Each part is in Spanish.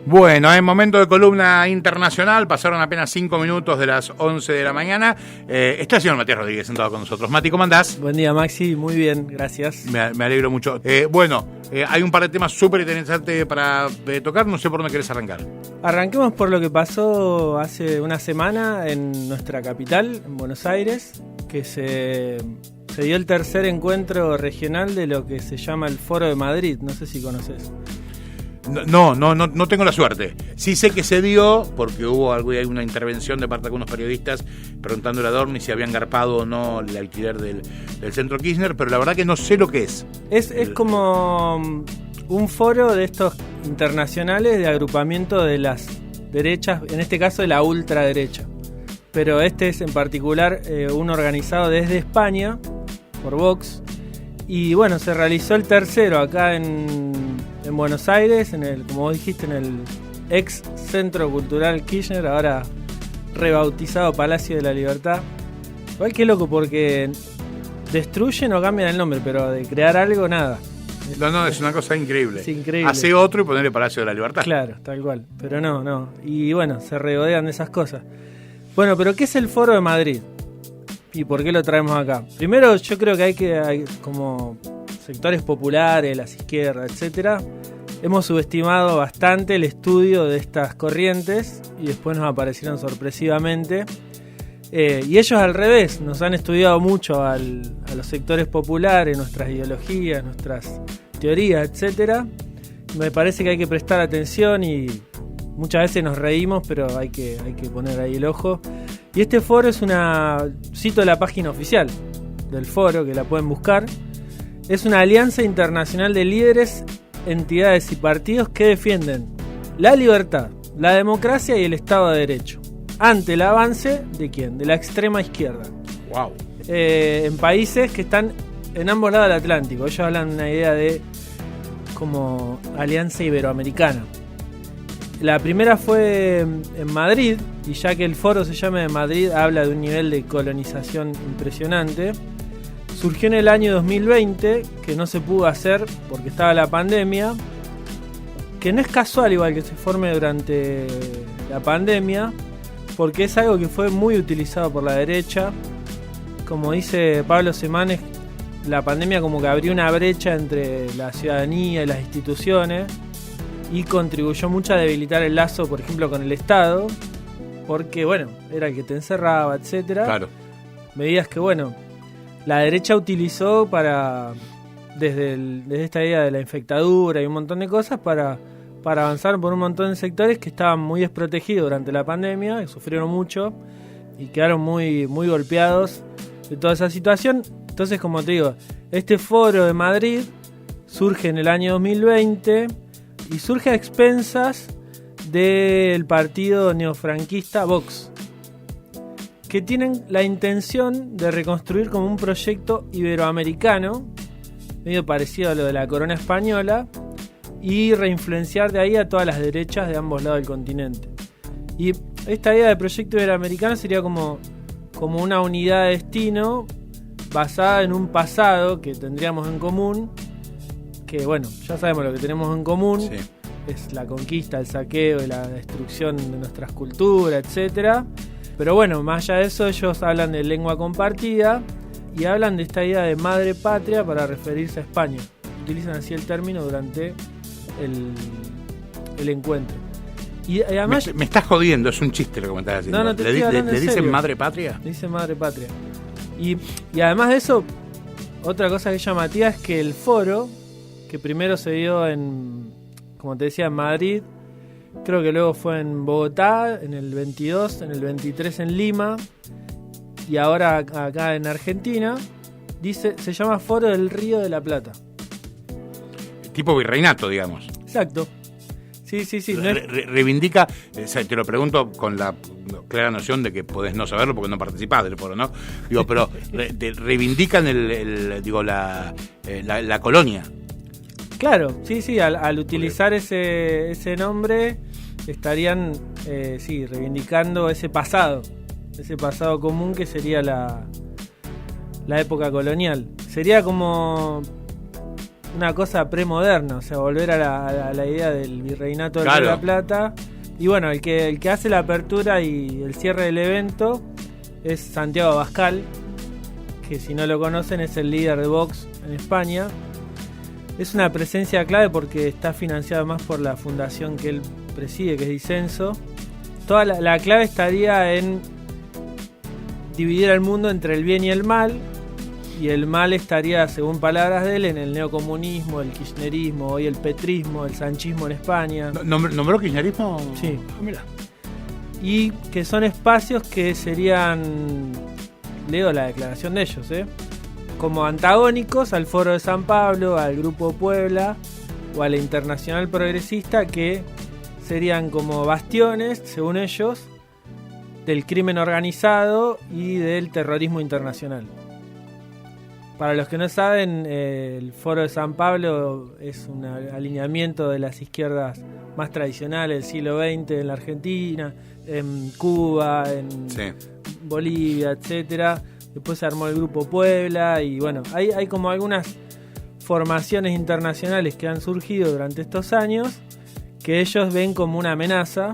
Bueno, en momento de columna internacional, pasaron apenas 5 minutos de las 11 de la mañana. Está el señor Matías Rodríguez sentado con nosotros. Mati, ¿cómo andás? Buen día, Maxi, muy bien, gracias. Me alegro mucho. Hay un par de temas súper interesantes para tocar, no sé por dónde querés arrancar. Arranquemos por lo que pasó hace una semana en nuestra capital, en Buenos Aires, que se dio el tercer encuentro regional de lo que se llama el Foro de Madrid, no sé si conoces. No tengo la suerte. Sí sé que se dio porque hubo una intervención de parte de algunos periodistas preguntándole a Dorni si habían garpado o no el alquiler del Centro Kirchner, pero la verdad que no sé lo que es. Es como un foro de estos internacionales de agrupamiento de las derechas, en este caso de la ultraderecha. Pero este es en particular uno organizado desde España, por Vox. Y bueno, se realizó el tercero acá en Buenos Aires, como vos dijiste, en el ex Centro Cultural Kirchner, ahora rebautizado Palacio de la Libertad. Igual que loco, porque destruyen o cambian el nombre, pero de crear algo, nada. No, es una cosa increíble. Es increíble. Hace otro y ponerle Palacio de la Libertad. Claro, tal cual. Pero no. Y bueno, se regodean de esas cosas. Bueno, pero ¿qué es el Foro de Madrid? ¿Y por qué lo traemos acá? Primero, yo creo que hay como sectores populares, las izquierdas, etcétera, hemos subestimado bastante el estudio de estas corrientes y después nos aparecieron sorpresivamente. Y ellos al revés, nos han estudiado mucho a los sectores populares, nuestras ideologías, nuestras teorías, etcétera. Me parece que hay que prestar atención y muchas veces nos reímos, pero hay que poner ahí el ojo. Y este foro cito la página oficial del foro, que la pueden buscar. Es una alianza internacional de líderes, entidades y partidos que defienden la libertad, la democracia y el Estado de Derecho ante el avance ¿de quién? De la extrema izquierda. Wow. En países que están en ambos lados del Atlántico. Ellos hablan de una idea de como alianza iberoamericana. La primera fue en Madrid, y ya que el foro se llama de Madrid, habla de un nivel de colonización impresionante. Surgió en el año 2020, que no se pudo hacer porque estaba la pandemia, que no es casual igual que se forme durante la pandemia, porque es algo que fue muy utilizado por la derecha. Como dice Pablo Semanes, la pandemia como que abrió una brecha entre la ciudadanía y las instituciones y contribuyó mucho a debilitar el lazo, por ejemplo, con el Estado, porque bueno, era el que te encerraba, etcétera. Claro. Medidas que la derecha utilizó desde esta idea de la infectadura y un montón de cosas para avanzar por un montón de sectores que estaban muy desprotegidos durante la pandemia, que sufrieron mucho y quedaron muy, muy golpeados de toda esa situación. Entonces, como te digo, este foro de Madrid surge en el año 2020 y surge a expensas del partido neofranquista Vox, que tienen la intención de reconstruir como un proyecto iberoamericano, medio parecido a lo de la corona española, y reinfluenciar de ahí a todas las derechas de ambos lados del continente. Y esta idea de proyecto iberoamericano sería como una unidad de destino basada en un pasado que tendríamos en común, que bueno, ya sabemos lo que tenemos en común, sí. Es la conquista, el saqueo y la destrucción de nuestras culturas, etcétera. Pero bueno, más allá de eso, ellos hablan de lengua compartida y hablan de esta idea de madre patria para referirse a España. Utilizan así el término durante el encuentro. Y además, me estás jodiendo, es un chiste lo que me estás haciendo. No, ¿Le dicen madre patria? Le dicen madre patria. Y además de eso, otra cosa que es llamativa es que el foro, que primero se dio como te decía, en Madrid, creo que luego fue en Bogotá, en el 22, en el 23 en Lima, y ahora acá en Argentina, se llama Foro del Río de la Plata. Tipo virreinato, digamos. Exacto. Sí. Reivindica, te lo pregunto con la clara noción de que podés no saberlo porque no participás del foro, ¿no? Digo, pero reivindican la colonia. Claro, sí, al utilizar ese nombre estarían reivindicando ese pasado común que sería la época colonial. Sería como una cosa premoderna, o sea, volver a la idea del virreinato del Río de la Plata. Y bueno, el que hace la apertura y el cierre del evento es Santiago Abascal, que si no lo conocen es el líder de Vox en España. Es una presencia clave porque está financiado más por la fundación que él preside, que es Disenso. Toda la clave estaría en dividir al mundo entre el bien y el mal, y el mal estaría, según palabras de él, en el neocomunismo, el kirchnerismo, hoy el petrismo, el sanchismo en España. ¿Nombró kirchnerismo? Sí. Mira. Y que son espacios que serían, leo la declaración de ellos, como antagónicos al Foro de San Pablo, al Grupo Puebla o a la Internacional Progresista, que serían como bastiones, según ellos, del crimen organizado y del terrorismo internacional. Para los que no saben, el Foro de San Pablo es un alineamiento de las izquierdas más tradicionales del siglo XX en la Argentina, en Cuba, en Bolivia, etcétera. Después se armó el Grupo Puebla y bueno, hay como algunas formaciones internacionales que han surgido durante estos años que ellos ven como una amenaza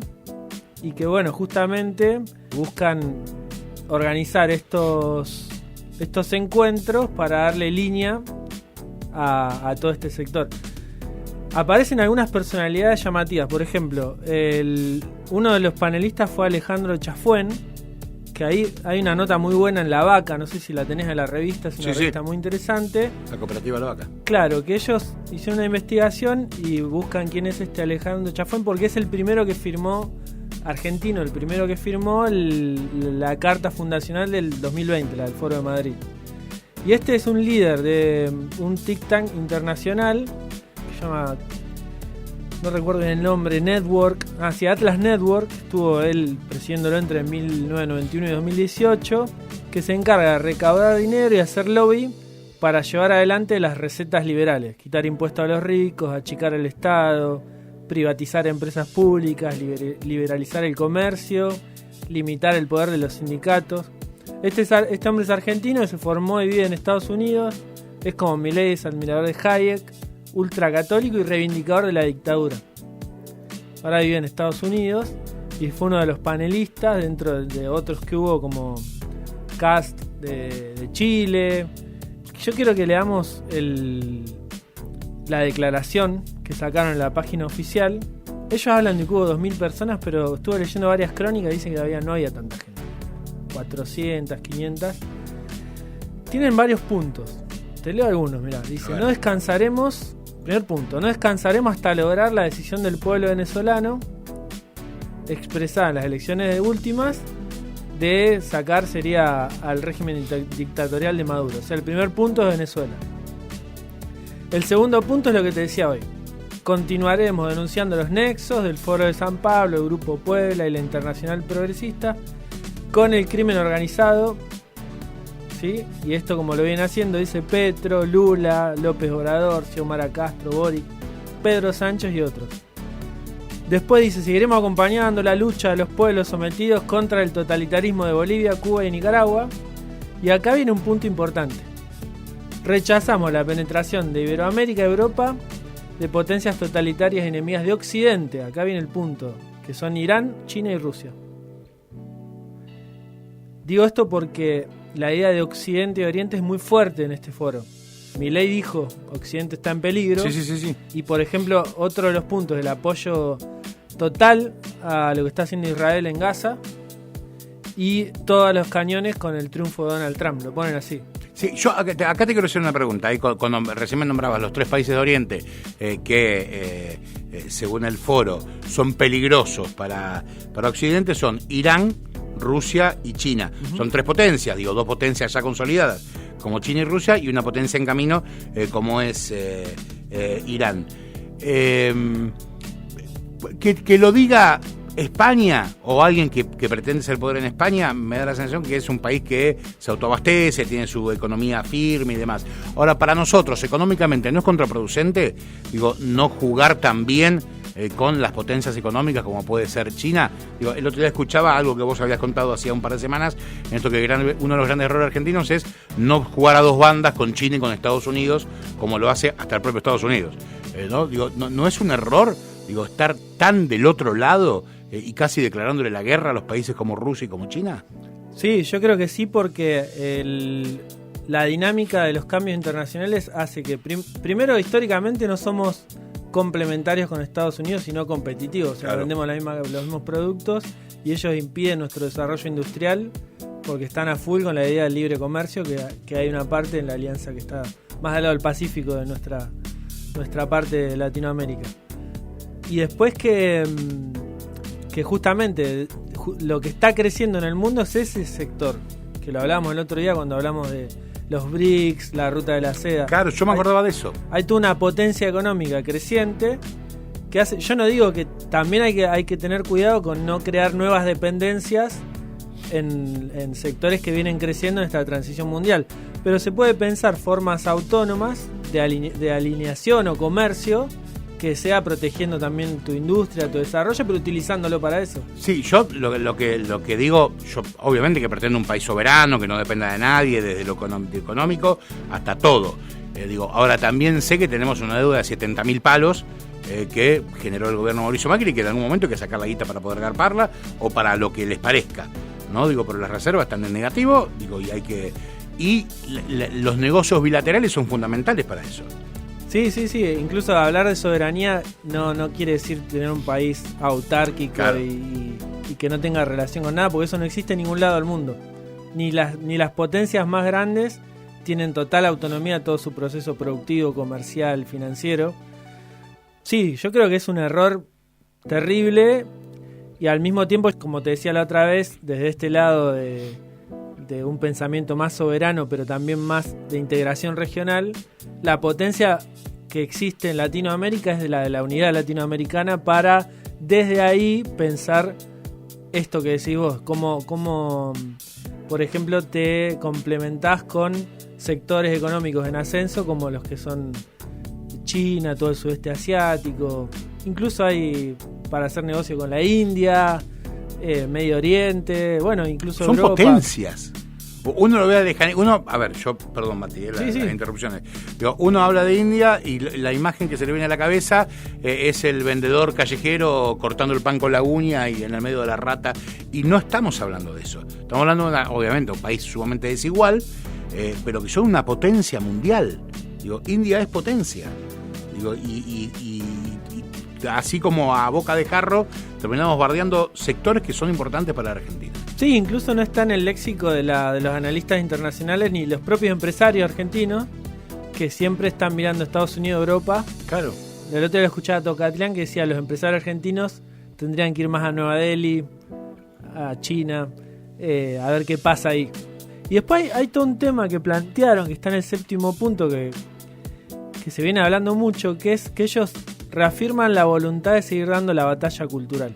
y que bueno, justamente buscan organizar estos encuentros para darle línea a todo este sector. Aparecen algunas personalidades llamativas, por ejemplo, uno de los panelistas fue Alejandro Chafuén, que ahí hay una nota muy buena en La Vaca, no sé si la tenés en la revista, es una revista muy interesante. La cooperativa La Vaca. Claro, que ellos hicieron una investigación y buscan quién es este Alejandro Chafuén, porque es el primero que firmó, argentino, el primero que firmó la carta fundacional del 2020, la del Foro de Madrid. Y este es un líder de un think tank internacional que se llama, no recuerdo bien el nombre, Atlas Network, estuvo él presidiéndolo entre 1991 y 2018, que se encarga de recaudar dinero y hacer lobby para llevar adelante las recetas liberales, quitar impuestos a los ricos, achicar el Estado, privatizar empresas públicas, liberalizar el comercio, limitar el poder de los sindicatos. Este hombre es argentino, se formó y vive en Estados Unidos, es como Milei, es admirador de Hayek, ultracatólico y reivindicador de la dictadura. Ahora vive en Estados Unidos y fue uno de los panelistas dentro de otros que hubo como Cast de Chile. Yo quiero que leamos la declaración que sacaron en la página oficial. Ellos hablan de que hubo 2.000 personas, pero estuve leyendo varias crónicas y dicen que no había tanta gente. 400, 500. Tienen varios puntos. Te leo algunos, mirá. Dice, no descansaremos, primer punto, no descansaremos hasta lograr la decisión del pueblo venezolano, expresada en las elecciones últimas, de sacar sería al régimen dictatorial de Maduro. O sea, el primer punto es Venezuela. El segundo punto es lo que te decía hoy. Continuaremos denunciando los nexos del Foro de San Pablo, el Grupo Puebla y la Internacional Progresista con el crimen organizado, ¿sí? Y esto, como lo vienen haciendo, dice Petro, Lula, López Obrador, Xiomara Castro, Boric, Pedro Sánchez y otros. Después dice, seguiremos acompañando la lucha de los pueblos sometidos contra el totalitarismo de Bolivia, Cuba y Nicaragua. Y acá viene un punto importante. Rechazamos la penetración de Iberoamérica y Europa de potencias totalitarias enemigas de Occidente. Acá viene el punto, que son Irán, China y Rusia. Digo esto porque la idea de Occidente y Oriente es muy fuerte en este foro. Milei dijo, Occidente está en peligro. Sí. Y por ejemplo, otro de los puntos, el apoyo total a lo que está haciendo Israel en Gaza y todos los cañones con el triunfo de Donald Trump, lo ponen así. Sí, yo acá te quiero hacer una pregunta. Ahí cuando recién me nombrabas los 3 países de Oriente que según el foro son peligrosos para Occidente, son Irán, Rusia y China. Uh-huh. Son 3 potencias, 2 potencias ya consolidadas como China y Rusia y una potencia en camino como es Irán. Que lo diga España, o alguien que pretende ser poder en España, me da la sensación que es un país que se autoabastece, tiene su economía firme y demás. Ahora, para nosotros, económicamente, ¿no es contraproducente, no jugar también con las potencias económicas como puede ser China? El otro día escuchaba algo que vos habías contado hacía un par de semanas, en esto que uno de los grandes errores argentinos es no jugar a dos bandas con China y con Estados Unidos, como lo hace hasta el propio Estados Unidos. ¿No es un error, estar tan del otro lado y casi declarándole la guerra a los países como Rusia y como China? Sí, yo creo que sí, porque la dinámica de los cambios internacionales hace que, primero, históricamente no somos complementarios con Estados Unidos, sino competitivos. O sea, claro, vendemos los mismos productos y ellos impiden nuestro desarrollo industrial porque están a full con la idea del libre comercio, que hay una parte en la alianza que está más al lado del Pacífico de nuestra parte de Latinoamérica. Y después que justamente lo que está creciendo en el mundo es ese sector, que lo hablábamos el otro día cuando hablamos de los BRICS, la ruta de la seda. Claro, yo me acordaba de eso. Hay toda una potencia económica creciente que hace. Yo no digo que también hay que tener cuidado con no crear nuevas dependencias en sectores que vienen creciendo en esta transición mundial, pero se puede pensar formas autónomas de alineación o comercio que sea protegiendo también tu industria, tu desarrollo, pero utilizándolo para eso. Sí, yo lo que digo, yo obviamente que pretendo un país soberano, que no dependa de nadie, desde lo económico hasta todo. Ahora también sé que tenemos una deuda de 70.000 palos que generó el gobierno de Mauricio Macri, que en algún momento hay que sacar la guita para poder garparla o para lo que les parezca, ¿no? Pero las reservas están en negativo, y los negocios bilaterales son fundamentales para eso. Sí, incluso hablar de soberanía no quiere decir tener un país autárquico, claro, y que no tenga relación con nada, porque eso no existe en ningún lado del mundo. Ni las potencias más grandes tienen total autonomía de todo su proceso productivo, comercial, financiero. Sí, yo creo que es un error terrible y al mismo tiempo, como te decía la otra vez, desde este lado de un pensamiento más soberano, pero también más de integración regional, la potencia que existe en Latinoamérica es de la unidad latinoamericana para, desde ahí, pensar esto que decís vos, cómo por ejemplo, te complementás con sectores económicos en ascenso, como los que son China, todo el sudeste asiático, incluso hay para hacer negocio con la India, Medio Oriente, bueno, incluso son Europa. Potencias. Uno lo ve a lejanía. Perdón, Mati, las interrupciones. Uno habla de India y la imagen que se le viene a la cabeza es el vendedor callejero cortando el pan con la uña y en el medio de la rata. Y no estamos hablando de eso. Estamos hablando de, obviamente, un país sumamente desigual, pero que son una potencia mundial. India es potencia. Y así como a boca de jarro terminamos bardeando sectores que son importantes para la Argentina. Sí, incluso no está en el léxico de los analistas internacionales ni los propios empresarios argentinos, que siempre están mirando a Estados Unidos, Europa. Claro. El otro día lo escuchaba a Tocatlán que decía los empresarios argentinos tendrían que ir más a Nueva Delhi, a China, a ver qué pasa ahí. Y después hay todo un tema que plantearon, que está en el 7º punto, que se viene hablando mucho, que es que ellos reafirman la voluntad de seguir dando la batalla cultural.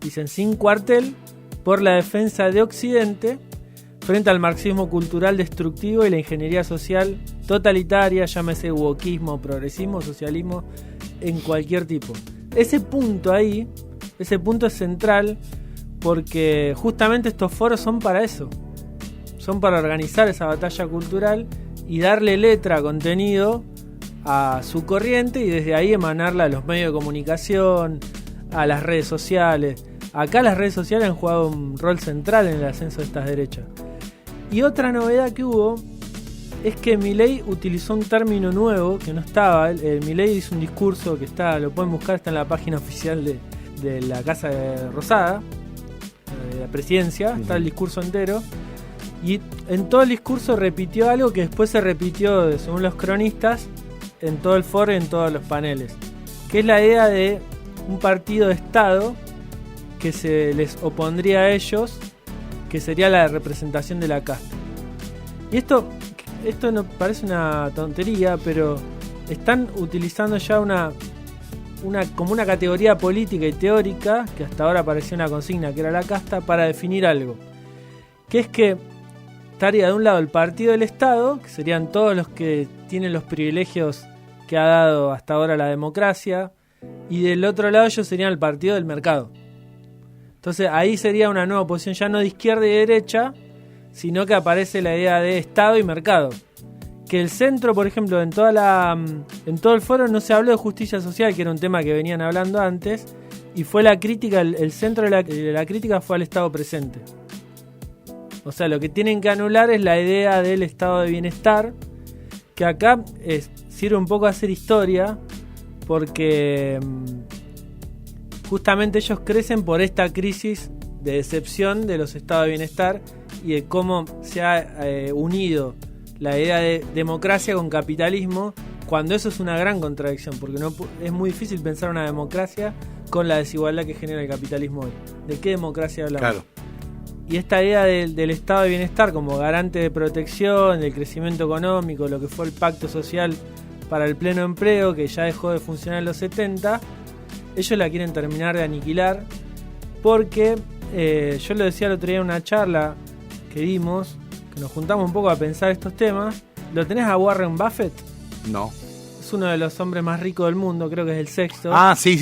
Dicen, sin cuartel, por la defensa de Occidente frente al marxismo cultural destructivo y la ingeniería social totalitaria, llámese wokismo, progresismo, socialismo, en cualquier tipo. Ese punto es central, porque justamente estos foros son para eso. Son para organizar esa batalla cultural y darle letra, contenido a su corriente y desde ahí emanarla a los medios de comunicación, a las redes sociales. Acá las redes sociales han jugado un rol central en el ascenso de estas derechas. Y otra novedad que hubo es que Milei utilizó un término nuevo que no estaba. Milei hizo un discurso que lo pueden buscar, está en la página oficial de la Casa de Rosada, de la presidencia, está el discurso entero. Y en todo el discurso repitió algo que después se repitió, según los cronistas, en todo el foro y en todos los paneles, que es la idea de un partido de Estado que se les opondría a ellos, que sería la representación de la casta. Y esto no parece una tontería, pero están utilizando ya como una categoría política y teórica, que hasta ahora parecía una consigna, que era la casta, para definir algo. Que es que estaría de un lado el partido del Estado, que serían todos los que tienen los privilegios que ha dado hasta ahora la democracia, y del otro lado ellos serían el partido del mercado. Entonces ahí sería una nueva oposición, ya no de izquierda y derecha, sino que aparece la idea de Estado y mercado. Que el centro, por ejemplo, en todo el foro no se habló de justicia social, que era un tema que venían hablando antes, y fue la crítica, el centro de la crítica fue al Estado presente. O sea, lo que tienen que anular es la idea del estado de bienestar, que acá sirve un poco a hacer historia, porque justamente ellos crecen por esta crisis de decepción de los estados de bienestar y de cómo se ha unido la idea de democracia con capitalismo, cuando eso es una gran contradicción, porque es muy difícil pensar una democracia con la desigualdad que genera el capitalismo hoy. ¿De qué democracia hablamos? Claro. Y esta idea del estado de bienestar como garante de protección, del crecimiento económico, lo que fue el pacto social para el pleno empleo, que ya dejó de funcionar en los 70, ellos la quieren terminar de aniquilar, porque yo lo decía el otro día en una charla que dimos, que nos juntamos un poco a pensar estos temas. ¿Lo tenés a Warren Buffett? No. Es uno de los hombres más ricos del mundo, creo que es el sexto. Ah, sí.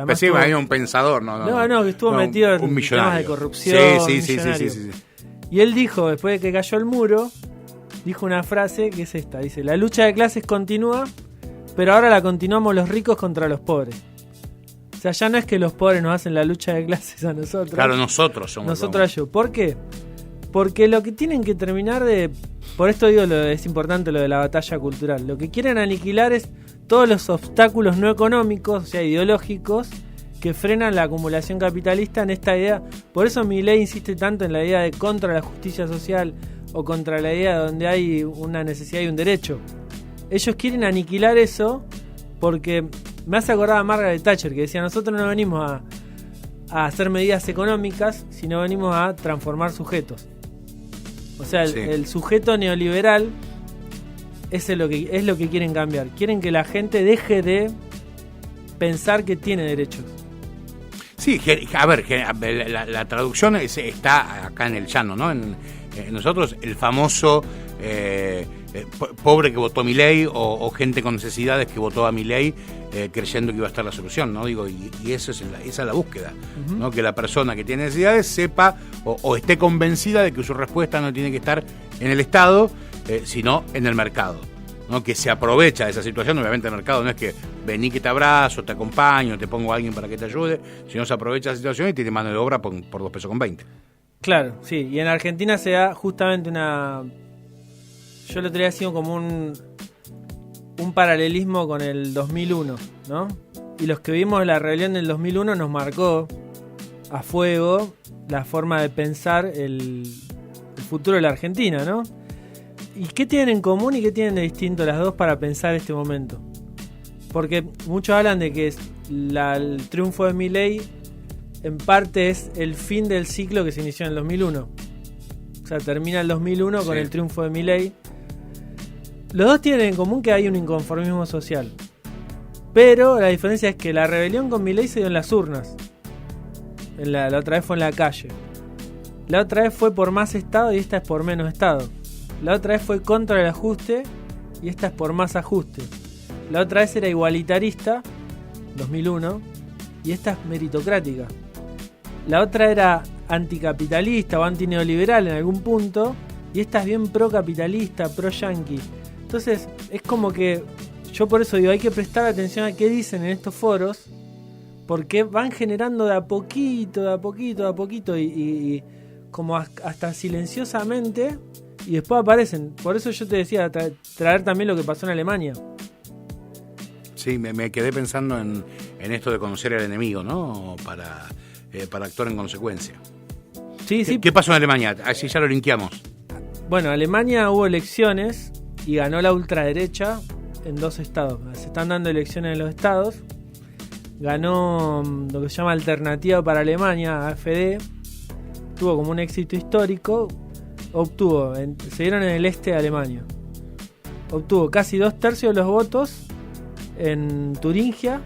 Pensé que era un pensador, no, que estuvo metido en temas de corrupción. Sí. Y él dijo, después de que cayó el muro, dijo una frase que es esta. Dice, la lucha de clases continúa, pero ahora la continuamos los ricos contra los pobres. O sea, ya no es que los pobres nos hacen la lucha de clases a nosotros. Claro, nosotros somos. Nosotros a ellos. ¿Por qué? Porque lo que tienen que terminar de... Por esto digo, es importante lo de la batalla cultural. Lo que quieren aniquilar es todos los obstáculos no económicos, o sea, ideológicos, que frenan la acumulación capitalista en esta idea. Por eso Milei insiste tanto en la idea de contra la justicia social o contra la idea donde hay una necesidad y un derecho. Ellos quieren aniquilar eso porque me hace acordar a Margaret Thatcher, que decía, nosotros no venimos a hacer medidas económicas, sino venimos a transformar sujetos. O sea, el sujeto neoliberal es lo que quieren cambiar. Quieren que la gente deje de pensar que tiene derechos. Sí, a ver, la traducción está acá en el llano, ¿no? En nosotros, el famoso pobre que votó a Milei o gente con necesidades que votó a Milei creyendo que iba a estar la solución, ¿no? Digo, y esa es la búsqueda, ¿no? Que la persona que tiene necesidades sepa o esté convencida de que su respuesta no tiene que estar en el Estado, sino en el mercado, ¿no? Que se aprovecha de esa situación. Obviamente el mercado no es que vení que te abrazo, te acompaño, te pongo a alguien para que te ayude, sino se aprovecha de la situación y tiene mano de obra por 2,20 pesos. Claro, sí, y en Argentina se da justamente yo lo tenía sido como un paralelismo con el 2001, ¿no? Y los que vimos la rebelión del 2001 nos marcó a fuego la forma de pensar el futuro de la Argentina, ¿no? ¿Y qué tienen en común y qué tienen de distinto las dos para pensar este momento? Porque muchos hablan de que el triunfo de Milei en parte es el fin del ciclo que se inició en el 2001. O sea, termina el 2001 con el triunfo de Milei. Los dos tienen en común que hay un inconformismo social. Pero la diferencia es que la rebelión con Milei se dio en las urnas. La otra vez fue en la calle. La otra vez fue por más Estado y esta es por menos Estado. La otra vez fue contra el ajuste y esta es por más ajuste. La otra vez era igualitarista, 2001, y esta es meritocrática. La otra era anticapitalista o antineoliberal en algún punto, y esta es bien procapitalista, pro-yanqui. Entonces, es como que, yo por eso digo, hay que prestar atención a qué dicen en estos foros, porque van generando de a poquito, y como hasta silenciosamente, y después aparecen. Por eso yo te decía, traer también lo que pasó en Alemania. Sí, me quedé pensando en esto de conocer al enemigo, ¿no? Para actuar en consecuencia. Sí. ¿Qué pasó en Alemania? Así ya lo linkeamos. Bueno, en Alemania hubo elecciones y ganó la ultraderecha en 2 estados. Se están dando elecciones en los estados. Ganó lo que se llama Alternativa para Alemania, AfD. Tuvo como un éxito histórico. Se dieron en el este de Alemania. Obtuvo casi 2/3 de los votos en Turingia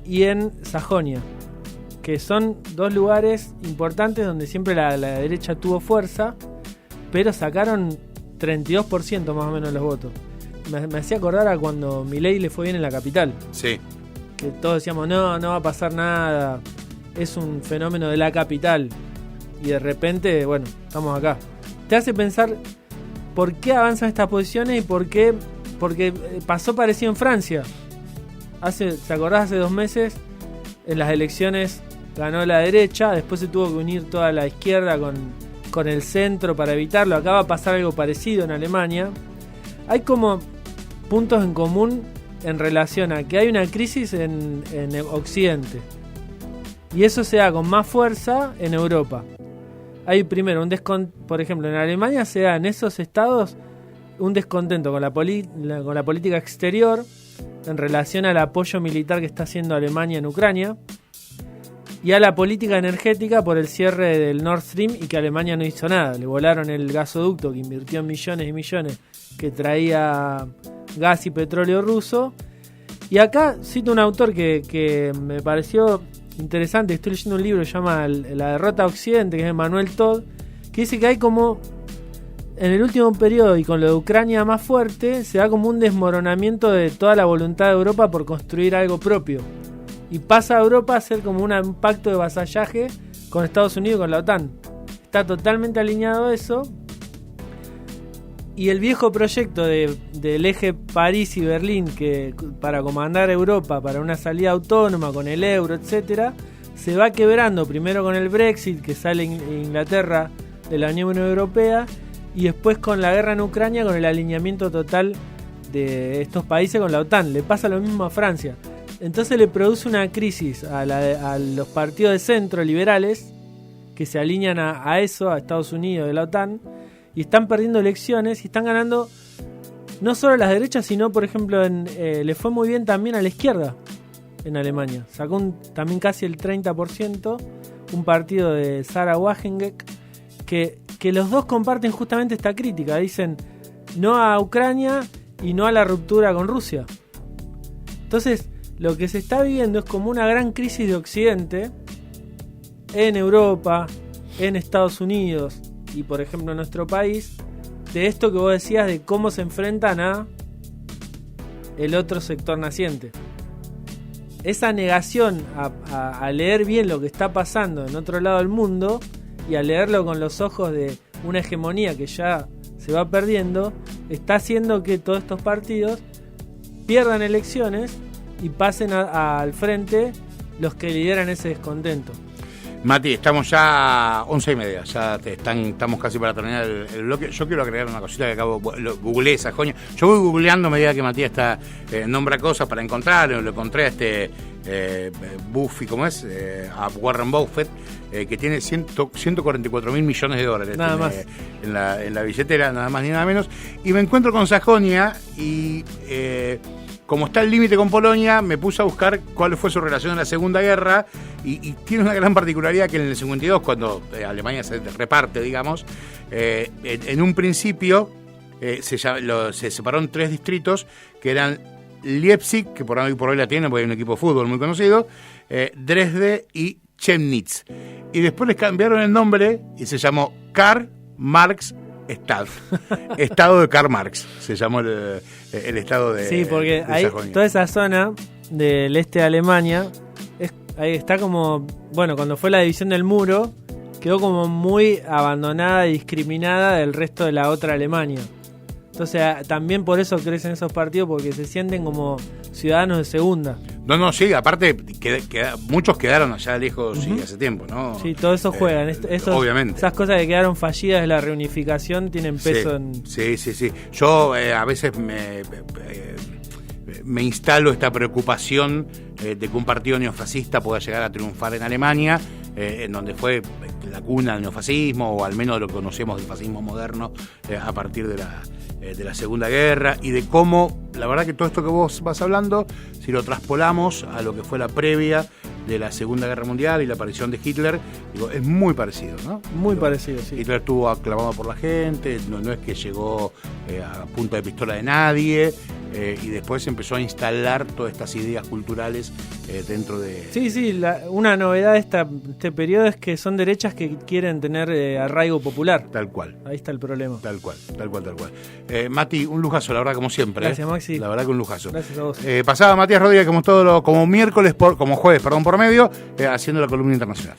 y en Sajonia, que son dos lugares importantes donde siempre la derecha tuvo fuerza, pero sacaron 32% más o menos los votos. Me hacía acordar a cuando Milei le fue bien en la capital. Sí. Que todos decíamos, no va a pasar nada, es un fenómeno de la capital. Y de repente, bueno, estamos acá. Te hace pensar por qué avanzan estas posiciones y por qué. Porque pasó parecido en Francia. ¿Te acordás? Hace 2 meses, en las elecciones ganó la derecha, después se tuvo que unir toda la izquierda con el centro para evitarlo. Acá va a pasar algo parecido en Alemania. Hay como puntos en común en relación a que hay una crisis en Occidente. Y eso se da con más fuerza en Europa. Hay primero por ejemplo, en Alemania se da en esos estados un descontento con la política exterior en relación al apoyo militar que está haciendo Alemania en Ucrania y a la política energética por el cierre del Nord Stream y que Alemania no hizo nada. Le volaron el gasoducto que invirtió millones y millones que traía gas y petróleo ruso. Y acá cito un autor que me pareció interesante. Estoy leyendo un libro que se llama La derrota de Occidente, que es de Manuel Todd, que dice que hay como en el último periodo y con lo de Ucrania más fuerte se da como un desmoronamiento de toda la voluntad de Europa por construir algo propio y pasa a Europa a ser como un pacto de vasallaje con Estados Unidos y con la OTAN. Está totalmente alineado a eso. Y el viejo proyecto del eje París y Berlín, que para comandar Europa, para una salida autónoma con el euro, etcétera, se va quebrando primero con el Brexit, que sale Inglaterra de la Unión Europea, y después con la guerra en Ucrania, con el alineamiento total de estos países con la OTAN. Le pasa lo mismo a Francia. Entonces le produce una crisis a los partidos de centro liberales que se alinean a eso, a Estados Unidos, de la OTAN, y están perdiendo elecciones y están ganando no solo las derechas, sino, por ejemplo, le fue muy bien también a la izquierda en Alemania. Sacó también casi el 30%, un partido de Sarah Wagenknecht, que los dos comparten justamente esta crítica. Dicen no a Ucrania y no a la ruptura con Rusia. Entonces, lo que se está viviendo es como una gran crisis de Occidente en Europa, en Estados Unidos y, por ejemplo, en nuestro país, de esto que vos decías de cómo se enfrentan a el otro sector naciente. Esa negación a leer bien lo que está pasando en otro lado del mundo y a leerlo con los ojos de una hegemonía que ya se va perdiendo, está haciendo que todos estos partidos pierdan elecciones y pasen al frente los que lideran ese descontento. Mati, estamos ya 11:30, ya estamos casi para terminar el bloque. Yo quiero agregar una cosita que googleé Sajonia. Yo voy googleando a medida que Matías nombra cosas para encontrarlo. Lo encontré a Buffy, ¿cómo es? A Warren Buffett, que tiene 144 mil millones de dólares nada más en la billetera, nada más ni nada menos. Y me encuentro con Sajonia y... como está el límite con Polonia, me puse a buscar cuál fue su relación en la Segunda Guerra y tiene una gran particularidad que en el 52, cuando Alemania se reparte, digamos, en un principio se separaron 3 distritos que eran Leipzig, que por hoy la tienen porque hay un equipo de fútbol muy conocido, Dresde y Chemnitz. Y después les cambiaron el nombre y se llamó Karl Marx Estado de Karl Marx se llamó el estado de sí, porque de ahí Sajonia. toda esa zona del este de Alemania ahí está como, bueno, cuando fue la división del muro quedó como muy abandonada y discriminada del resto de la otra Alemania. Entonces también por eso crecen esos partidos, porque se sienten como ciudadanos de segunda. No, sí, aparte muchos quedaron allá lejos y hace tiempo, ¿no? Sí, todo eso juegan. Obviamente. Esas cosas que quedaron fallidas de la reunificación tienen peso sí, Sí. Yo a veces me instalo esta preocupación de que un partido neofascista pueda llegar a triunfar en Alemania, en donde fue la cuna del neofascismo, o al menos lo que conocemos del fascismo moderno a partir de la Segunda Guerra, y de cómo, la verdad que todo esto que vos vas hablando, si lo traspolamos a lo que fue la previa de la Segunda Guerra Mundial y la aparición de Hitler, digo, es muy parecido, ¿no? Muy parecido, sí. Hitler estuvo aclamado por la gente, no es que llegó a punta de pistola de nadie, y después empezó a instalar todas estas ideas culturales dentro de... Sí, una novedad de este periodo es que son derechas que quieren tener arraigo popular. Tal cual. Ahí está el problema. Tal cual. Mati, un lujazo, la verdad, como siempre. Gracias, Maxi. La verdad que un lujazo. Gracias a vos. Pasaba Matías Rodríguez como miércoles, como jueves, por medio, haciendo la columna internacional.